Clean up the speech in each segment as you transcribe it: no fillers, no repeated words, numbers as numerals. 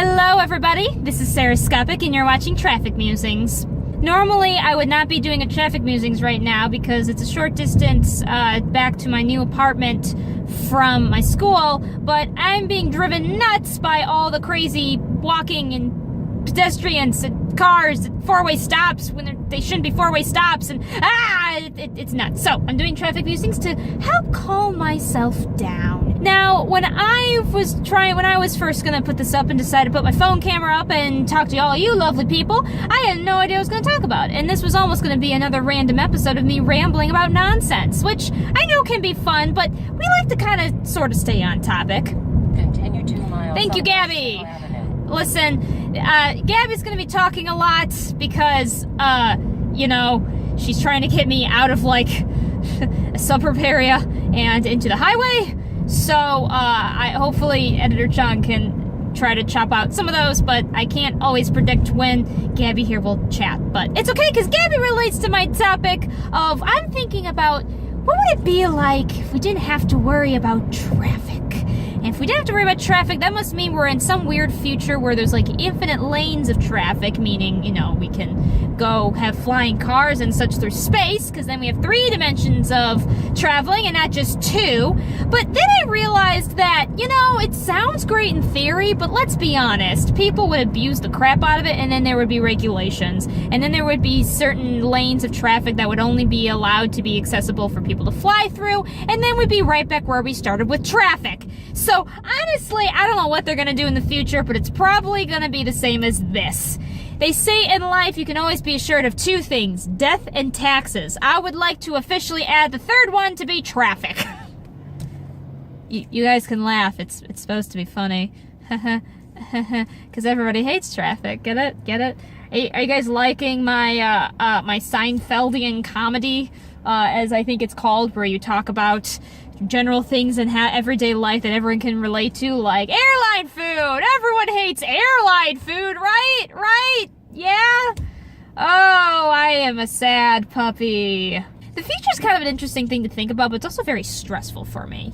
Hello everybody, this is Sarahscopic and you're watching Traffic Musings. Normally I would not be doing a Traffic Musings right now because it's a short distance back to my new apartment from my school, but I'm being driven nuts by all the crazy walking and pedestrians and cars and four-way stops when they shouldn't be four-way stops, and it's nuts. So I'm doing Traffic Musings to help calm myself down. Now, when I was first gonna put this up and decided to put my phone camera up and talk to all you lovely people, I had no idea what I was gonna talk about. And this was almost gonna be another random episode of me rambling about nonsense, which I know can be fun, but we like to kind of sort of stay on topic. Continue 2 miles. Thank you, Gabby. Listen, Gabby's gonna be talking a lot because, she's trying to get me out of, like, a suburb area and into the highway. So, hopefully Editor John can try to chop out some of those, but I can't always predict when Gabby here will chat. But it's okay, because Gabby relates to my topic of, I'm thinking about, what would it be like if we didn't have to worry about traffic? And if we didn't have to worry about traffic, that must mean we're in some weird future where there's like infinite lanes of traffic, meaning, we can go have flying cars and such through space, because then we have 3 dimensions of traveling and not just 2. But then I realized that, it sounds great in theory, but let's be honest, people would abuse the crap out of it, and then there would be regulations, and then there would be certain lanes of traffic that would only be allowed to be accessible for people to fly through, and then we'd be right back where we started with traffic. So honestly, I don't know what they're going to do in the future, but it's probably going to be the same as this. They say in life you can always be assured of 2 things, death and taxes. I would like to officially add the third one to be traffic. You guys can laugh. It's supposed to be funny. Because everybody hates traffic. Get it? Get it? Are you guys liking my my Seinfeldian comedy, as I think it's called, where you talk about general things in everyday life that everyone can relate to, like airline food. Everyone hates airline food, right? Right? Yeah? Oh, I am a sad puppy. The future is kind of an interesting thing to think about, but it's also very stressful for me,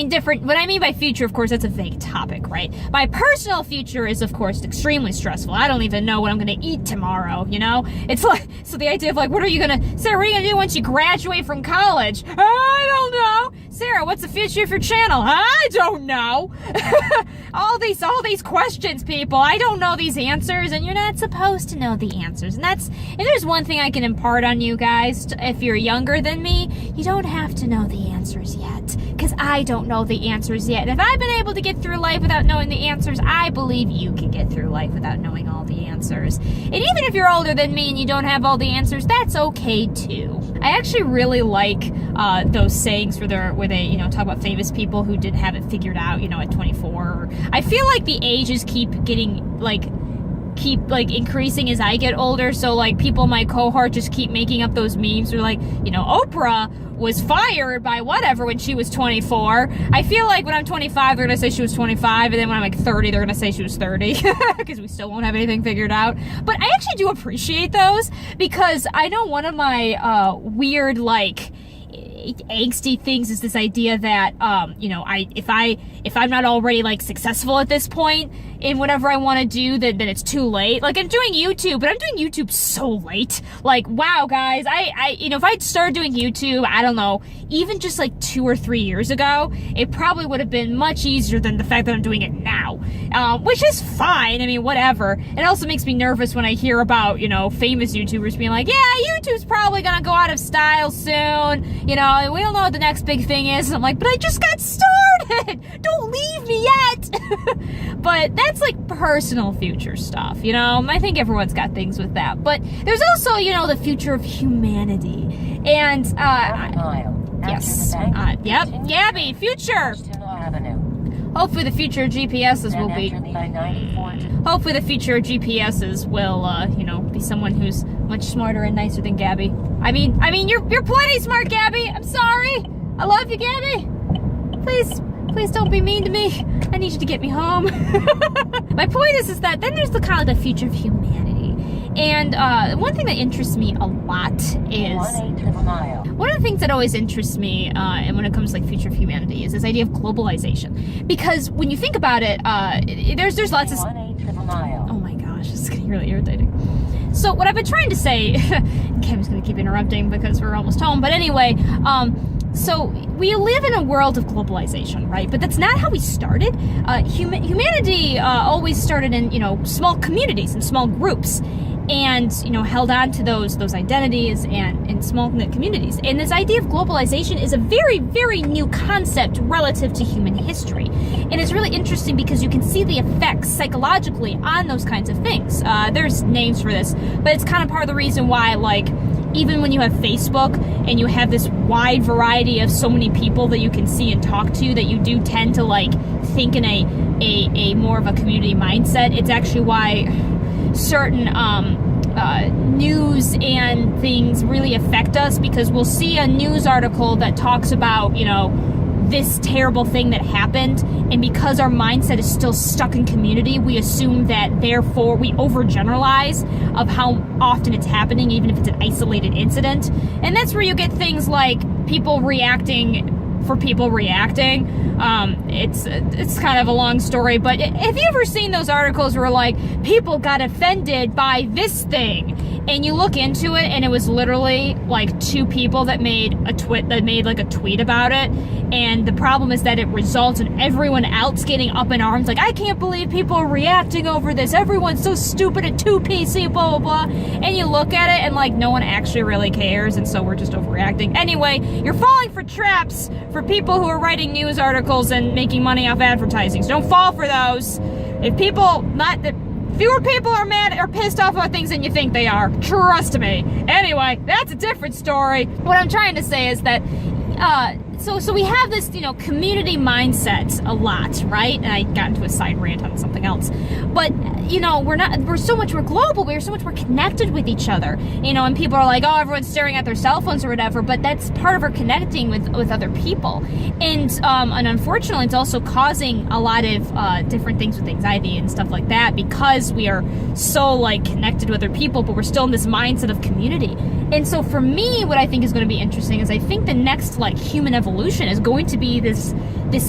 different. What I mean by future, of course, that's a vague topic, right? My personal future is, of course, extremely stressful. I don't even know what I'm going to eat tomorrow, It's like, so the idea of, like, Sarah, what are you going to do once you graduate from college? I don't know. Sarah, what's the future of your channel? I don't know. all these questions, people. I don't know these answers, and you're not supposed to know the answers. And if there's one thing I can impart on you guys, if you're younger than me, you don't have to know the answers yet, because I don't know the answers yet. And if I've been able to get through life without knowing the answers, I believe you can get through life without knowing all the answers. And even if you're older than me and you don't have all the answers, that's okay too. I actually really like those sayings where they talk about famous people who didn't have it figured out, at 24. I feel like the ages keep increasing as I get older, so like people in my cohort just keep making up those memes or like, Oprah was fired by whatever when she was 24. I feel like when I'm 25 they're gonna say she was 25, and then when I'm like 30 they're gonna say she was 30 because we still won't have anything figured out. But I actually do appreciate those, because I know one of my weird angsty things is this idea that if I'm not already like successful at this point in whatever I want to do, then it's too late. Like, I'm doing YouTube, but I'm doing YouTube so late. Like, wow, guys, if I'd started doing YouTube, I don't know, even just like 2 or 3 years ago, it probably would have been much easier than the fact that I'm doing it now, which is fine. I mean, whatever. It also makes me nervous when I hear about, famous YouTubers being like, yeah, YouTube's probably gonna go out of style soon. We don't know what the next big thing is. And I'm like, but I just got started. Don't leave me yet. But that's like personal future stuff, I think everyone's got things with that. But there's also, the future of humanity. And, yes. Yep. Gabby, future. Hopefully the future of GPSs will be. Hopefully the future of GPSs will, be someone who's much smarter and nicer than Gabby. I mean, you're plenty smart, Gabby. I'm sorry. I love you, Gabby. Please don't be mean to me. I need you to get me home. My point is that then there's the kind of the future of humanity. And one thing that interests me a lot is 1/8 of a mile. one of the things that always interests me, and when it comes to like future of humanity, is this idea of globalization. Because when you think about it, there's lots of 1/8 of a mile. oh my gosh, this is getting really irritating. So what I've been trying to say, Kim's gonna keep interrupting because we're almost home. But anyway, so we live in a world of globalization, right? But that's not how we started. Humanity always started in, small communities and small groups, and, held on to those identities and in small knit communities. And this idea of globalization is a very, very new concept relative to human history. And it's really interesting because you can see the effects psychologically on those kinds of things. There's names for this, but it's kind of part of the reason why, like, even when you have Facebook and you have this wide variety of so many people that you can see and talk to, that you do tend to like think in a more of a community mindset. It's actually why certain news and things really affect us, because we'll see a news article that talks about, this terrible thing that happened, and because our mindset is still stuck in community, we assume that therefore we overgeneralize of how often it's happening, even if it's an isolated incident. And that's where you get things like people reacting for people reacting. It's kind of a long story, but have you ever seen those articles where like people got offended by this thing, and you look into it and it was literally like two people that made a tweet about it, and the problem is that it results in everyone else getting up in arms like, I can't believe people are reacting over this, everyone's so stupid at 2 PC, blah blah blah. And you look at it and like no one actually really cares, and so we're just overreacting. Anyway, you're falling for traps for people who are writing news articles and making money off advertising, so don't fall for those. Fewer people are mad or pissed off about things than you think they are. Trust me. Anyway, that's a different story. What I'm trying to say is that, so we have this, community mindset a lot, right? And I got into a side rant on something else. But, we're so much more global, we're so much more connected with each other, and people are like, oh, everyone's staring at their cell phones or whatever, but that's part of our connecting with other people. And unfortunately, it's also causing a lot of different things with anxiety and stuff like that, because we are so, like, connected with other people, but we're still in this mindset of community. And so for me, what I think is going to be interesting is I think the next, like, human evolution is going to be this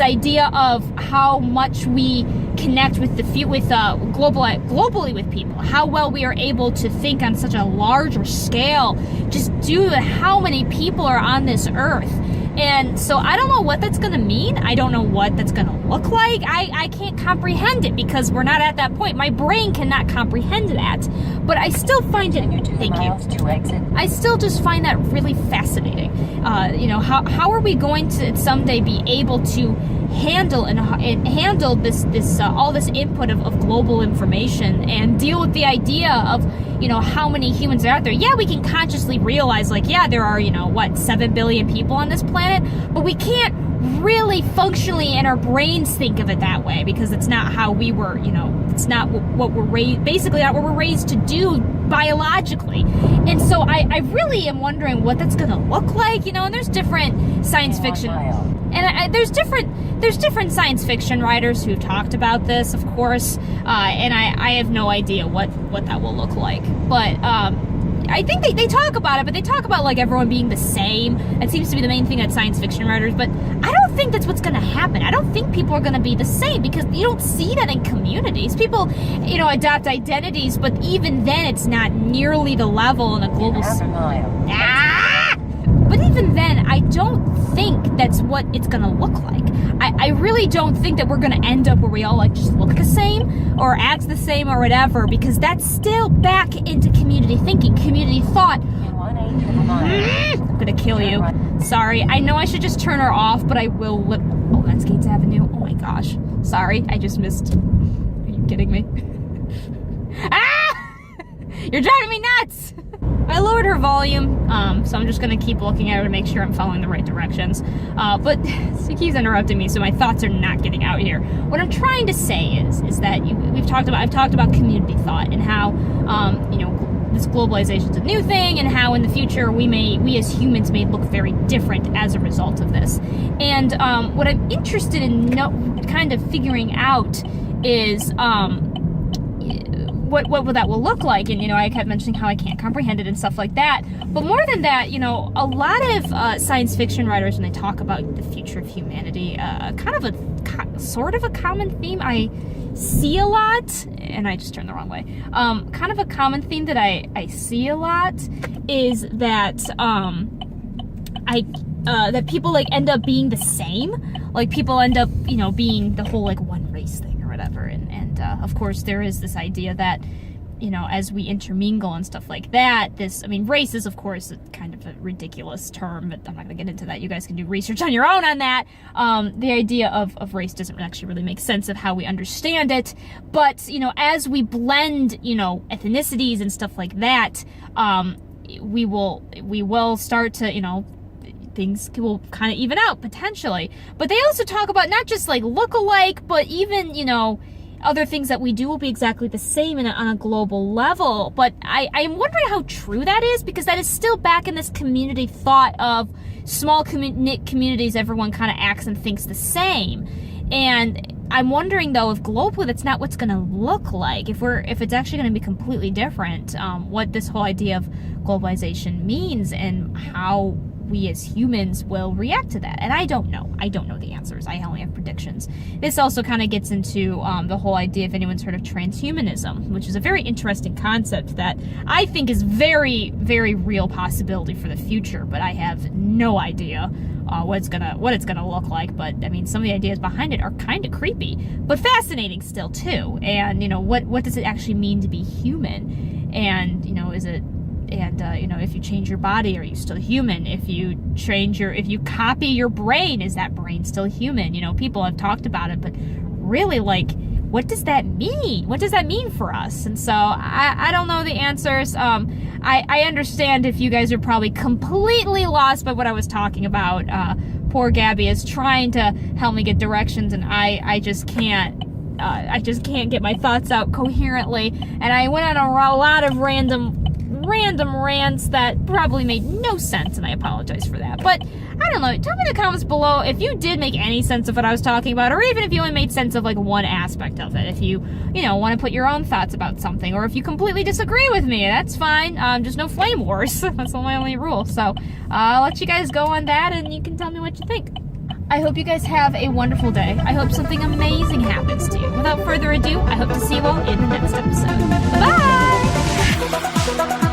idea of how much we connect with globally with people, how well we are able to think on such a larger scale, just due to how many people are on this earth. And so I don't know what that's going to mean. I don't know what that's going to look like. I can't comprehend it because we're not at that point. My brain cannot comprehend that. But I still find it, thank you. I still just find that really fascinating. How are we going to someday be able to handle this all this input of global information and deal with the idea of how many humans are out there? Yeah, we can consciously realize, like, yeah, there are 7 billion people on this planet, but we can't really functionally in our brains think of it that way, because it's not how we were, it's not what we're raised, basically not what we're raised to do biologically. And so I really am wondering what that's going to look like, and there's different science fiction, and there's different science fiction writers who've talked about this, of course, and I have no idea what that will look like, but I think they talk about it, but they talk about like everyone being the same. It seems to be the main thing that science fiction writers, but I don't think that's what's going to happen. I don't think people are going to be the same, because you don't see that in communities. People, adopt identities, but even then it's not nearly the level in a global... But even then, I don't think that's what it's going to look like. I really don't think that we're going to end up where we all like just look the same or act the same or whatever, because that's still back into community thinking, community thought. I'm going to kill you. Sorry. I know I should just turn her off, but I will. Oh, that's Gates Avenue. Oh my gosh. Sorry. I just missed. Are you kidding me? Ah! You're driving me nuts! I lowered her volume, so I'm just going to keep looking at her to make sure I'm following the right directions. But she keeps interrupting me, so my thoughts are not getting out here. What I'm trying to say is that I've talked about community thought and how, this globalization is a new thing, and how in the future we as humans may look very different as a result of this. And what I'm interested in kind of figuring out is what that will look like. And, I kept mentioning how I can't comprehend it and stuff like that. But more than that, a lot of science fiction writers, when they talk about the future of humanity, sort of a common theme I see a lot, and I just turned the wrong way. Kind of a common theme that I see a lot is that that people end up being the same. Like people end up, being the whole one race thing or whatever. And of course there is this idea that, as we intermingle and stuff like that, race is of course kind of a ridiculous term, but I'm not going to get into that. You guys can do research on your own on that. The idea of race doesn't actually really make sense of how we understand it. But, as we blend, ethnicities and stuff like that, we will start to, things will kind of even out potentially. But they also talk about not just look alike, but even, other things that we do will be exactly the same on a global level. But I'm wondering how true that is, because that is still back in this community thought of small knit communities, everyone kind of acts and thinks the same. And I'm wondering though, if globally that's not what's going to look like, if it's actually going to be completely different, what this whole idea of globalization means and how we as humans will react to that. And I don't know the answers. I only have predictions. This also kind of gets into the whole idea, if anyone's heard of transhumanism, which is a very interesting concept that I think is very, very real possibility for the future, but I have no idea what it's gonna look like. But some of the ideas behind it are kind of creepy, but fascinating still too. And what does it actually mean to be human? And is it, and if you change your body, are you still human? If you copy your brain, is that brain still human? People have talked about it, but really, what does that mean? What does that mean for us? And so I don't know the answers. I understand if you guys are probably completely lost by what I was talking about. Poor Gabby is trying to help me get directions, and I just can't. I just can't get my thoughts out coherently, and I went on a lot of random rants that probably made no sense, and I apologize for that. But I don't know, tell me in the comments below if you did make any sense of what I was talking about, or even if you only made sense of one aspect of it. If you want to put your own thoughts about something, or if you completely disagree with me, that's fine. Just no flame wars. That's my only rule. So I'll let you guys go on that, and you can tell me what you think. I hope you guys have a wonderful day. I hope something amazing happens to you. Without further ado, I hope to see you all in the next episode. Bye-bye!